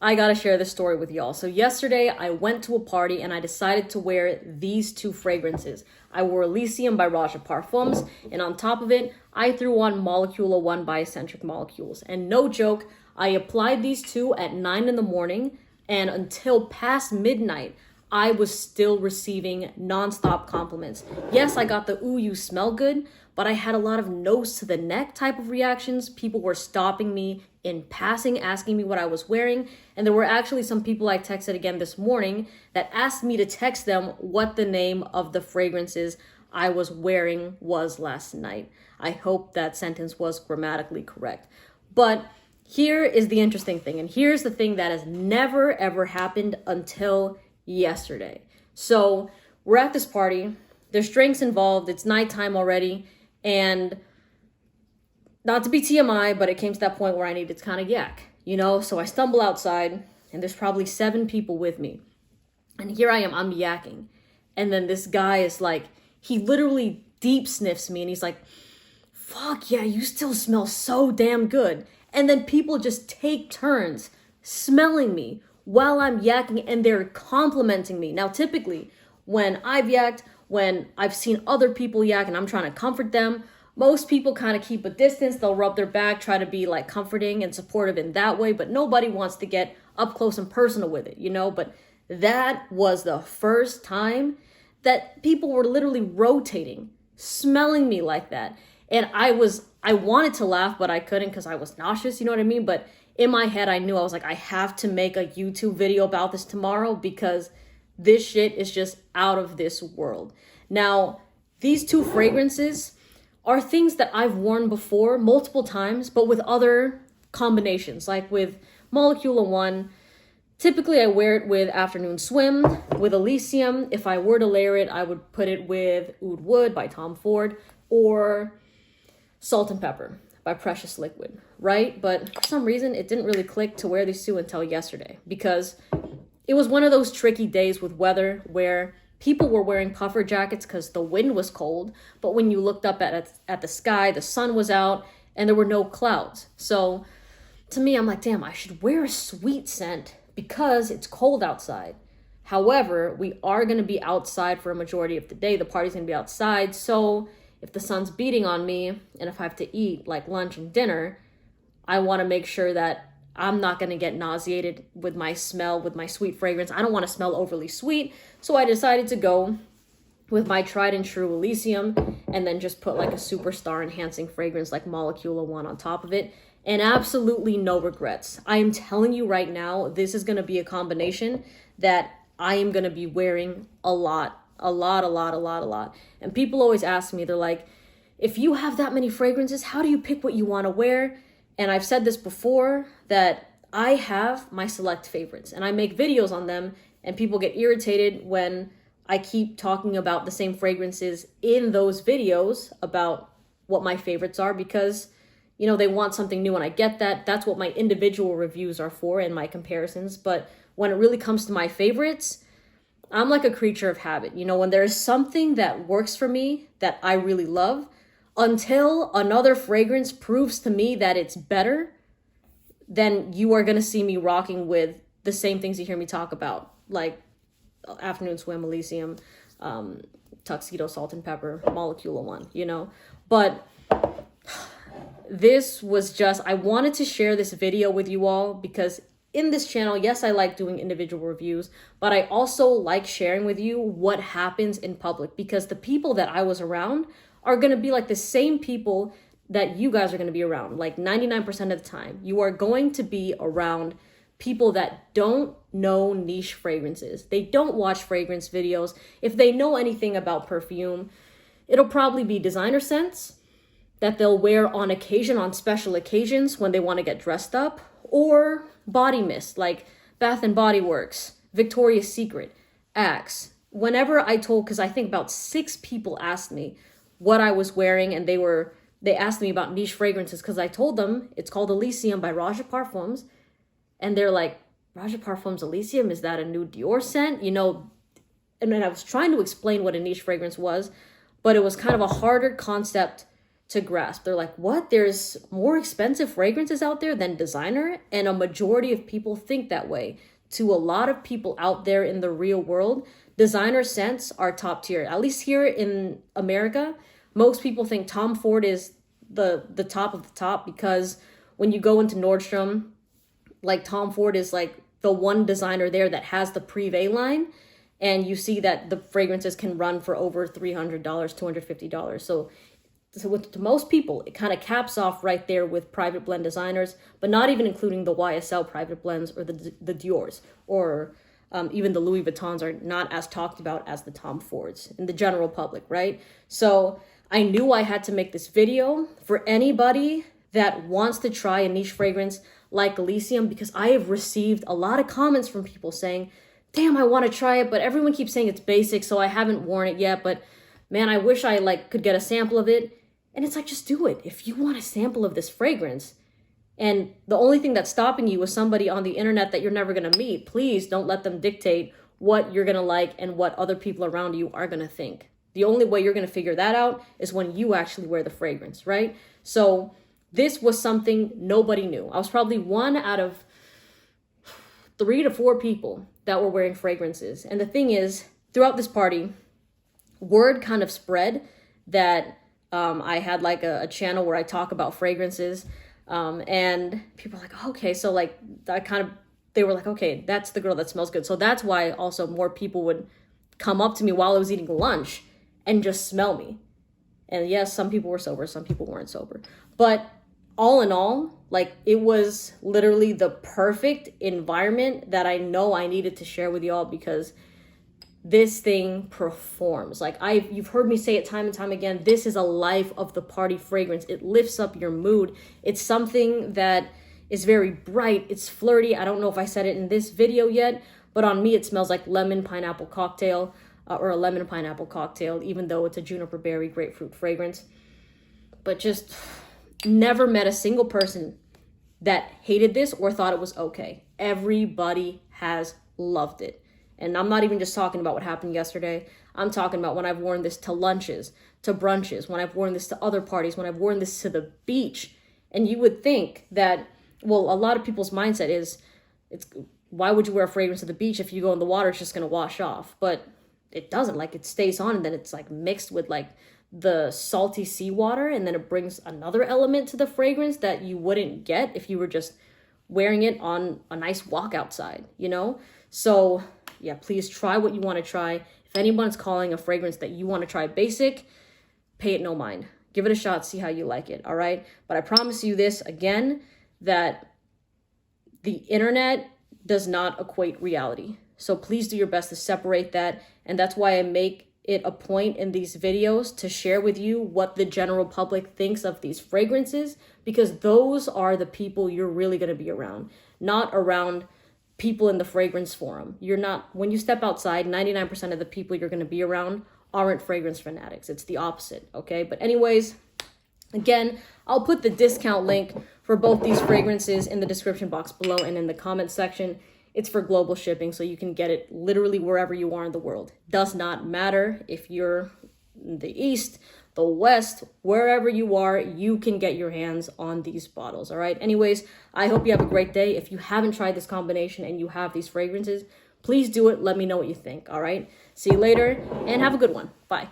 I gotta share this story with y'all. So yesterday I went to a party and I decided to wear these two fragrances. I wore Elysium by Raja Parfums, and on top of it, I threw on Molecule 1 by Eccentric Molecules. And no joke, I applied these two at 9 in the morning, and until past midnight, I was still receiving nonstop compliments. Yes, I got the ooh, you smell good, but I had a lot of nose to the neck type of reactions. People were stopping me in passing, asking me what I was wearing. And there were actually some people I texted again this morning that asked me to text them what the name of the fragrances I was wearing was last night. I hope that sentence was grammatically correct. But here is the interesting thing, and here's the thing that has never ever happened until yesterday. So we're at this party, there's drinks involved, it's nighttime already, and not to be TMI, but it came to that point where I needed to kind of yak, So I stumble outside, and there's probably 7 people with me. And here I am, I'm yakking. And then this guy is like, he literally deep sniffs me, and he's like, fuck yeah, you still smell so damn good. And then people just take turns smelling me while I'm yakking, and they're complimenting me. Now, typically, when I've yacked, when I've seen other people yak and I'm trying to comfort them, most people kind of keep a distance. They'll rub their back, try to be like comforting and supportive in that way, but nobody wants to get up close and personal with it, But that was the first time that people were literally rotating, smelling me like that. And I wanted to laugh, but I couldn't because I was nauseous, you know what I mean? But in my head, I knew, I was like, I have to make a YouTube video about this tomorrow because this shit is just out of this world. Now, these two fragrances are things that I've worn before multiple times, but with other combinations, like with Molecule 1. Typically, I wear it with Afternoon Swim, with Elysium. If I were to layer it, I would put it with Oud Wood by Tom Ford, or Salt and Pepper by Precious Liquid, right? But for some reason, it didn't really click to wear these two until yesterday, because it was one of those tricky days with weather where people were wearing puffer jackets because the wind was cold, but when you looked up at the sky, the sun was out and there were no clouds. So to me, I'm like, damn, I should wear a sweet scent because it's cold outside. However, we are going to be outside for a majority of the day. The party's going to be outside. So if the sun's beating on me and if I have to eat like lunch and dinner, I want to make sure that I'm not going to get nauseated with my smell, with my sweet fragrance. I don't want to smell overly sweet. So I decided to go with my tried and true Elysium and then just put like a superstar enhancing fragrance like Molecule 1 on top of it. And absolutely no regrets. I am telling you right now, this is going to be a combination that I am going to be wearing a lot. And people always ask me, they're like, if you have that many fragrances, how do you pick what you want to wear? And I've said this before, that I have my select favorites and I make videos on them, and people get irritated when I keep talking about the same fragrances in those videos about what my favorites are, because they want something new, and I get that. That's what my individual reviews are for and my comparisons. But when it really comes to my favorites, I'm like a creature of habit. When there's something that works for me that I really love, until another fragrance proves to me that it's better, then you are going to see me rocking with the same things you hear me talk about, like Afternoon Swim, Elysium, Tuxedo, Salt and Pepper, Molecule 1, But this was just, I wanted to share this video with you all because in this channel, yes, I like doing individual reviews, but I also like sharing with you what happens in public, because the people that I was around are going to be like the same people that you guys are going to be around. Like 99% of the time, you are going to be around people that don't know niche fragrances. They don't watch fragrance videos. If they know anything about perfume, it'll probably be designer scents that they'll wear on occasion, on special occasions when they want to get dressed up, or body mist like Bath and Body Works, Victoria's Secret, Axe. Whenever I told, because I think about 6 people asked me what I was wearing, and they asked me about niche fragrances because I told them it's called Elysium by Raja Parfums, and they're like, Raja Parfums Elysium, is that a new Dior scent? And then I was trying to explain what a niche fragrance was, but it was kind of a harder concept to grasp. They're like, what? There's more expensive fragrances out there than designer? And a majority of people think that way. To a lot of people out there in the real world, designer scents are top tier. At least here in America, most people think Tom Ford is the top of the top, because when you go into Nordstrom, like Tom Ford is like the one designer there that has the Privé line, and you see that the fragrances can run for over $300, $250. So to most people, it kind of caps off right there with private blend designers, but not even including the YSL private blends or the Dior's, or even the Louis Vuittons are not as talked about as the Tom Fords in the general public, right? So I knew I had to make this video for anybody that wants to try a niche fragrance like Elysium, because I have received a lot of comments from people saying, damn, I want to try it, but everyone keeps saying it's basic, so I haven't worn it yet, but man, I wish I could get a sample of it. And it's like, just do it. If you want a sample of this fragrance, and the only thing that's stopping you is somebody on the internet that you're never going to meet, please don't let them dictate what you're going to like and what other people around you are going to think. The only way you're going to figure that out is when you actually wear the fragrance, right? So this was something nobody knew. I was probably one out of 3 to 4 people that were wearing fragrances. And the thing is, throughout this party, word kind of spread that I had like a channel where I talk about fragrances, and people are like, okay, so like they were like, okay, that's the girl that smells good. So that's why also more people would come up to me while I was eating lunch and just smell me. And yes, some people were sober, some people weren't sober, but all in all, like, it was literally the perfect environment that I know I needed to share with y'all, because this thing performs. Like, you've heard me say it time and time again, this is a life of the party fragrance. It lifts up your mood. It's something that is very bright. It's flirty. I don't know if I said it in this video yet, but on me it smells like lemon pineapple cocktail, or a lemon pineapple cocktail, even though it's a juniper berry grapefruit fragrance. But just never met a single person that hated this or thought it was okay. Everybody has loved it. And I'm not even just talking about what happened yesterday. I'm talking about when I've worn this to lunches, to brunches, when I've worn this to other parties, when I've worn this to the beach. And you would think that, well, a lot of people's mindset is, why would you wear a fragrance to the beach? If you go in the water, it's just going to wash off. But it doesn't. Like, it stays on, and then it's like mixed with like the salty seawater, and then it brings another element to the fragrance that you wouldn't get if you were just wearing it on a nice walk outside, you know? So yeah, please try what you want to try. If anyone's calling a fragrance that you want to try basic, pay it no mind. Give it a shot, see how you like it, all right? But I promise you this again, that the internet does not equate reality. So please do your best to separate that. And that's why I make it a point in these videos to share with you what the general public thinks of these fragrances, because those are the people you're really going to be around, not around people in the fragrance forum. You're not, when you step outside, 99% of the people you're going to be around aren't fragrance fanatics. It's the opposite, okay? But anyways, again, I'll put the discount link for both these fragrances in the description box below and in the comment section. It's for global shipping, so you can get it literally wherever you are in the world. Does not matter if you're in the East, the West, wherever you are, you can get your hands on these bottles, all right? Anyways, I hope you have a great day. If you haven't tried this combination and you have these fragrances, please do it. Let me know what you think, all right? See you later, and have a good one. Bye.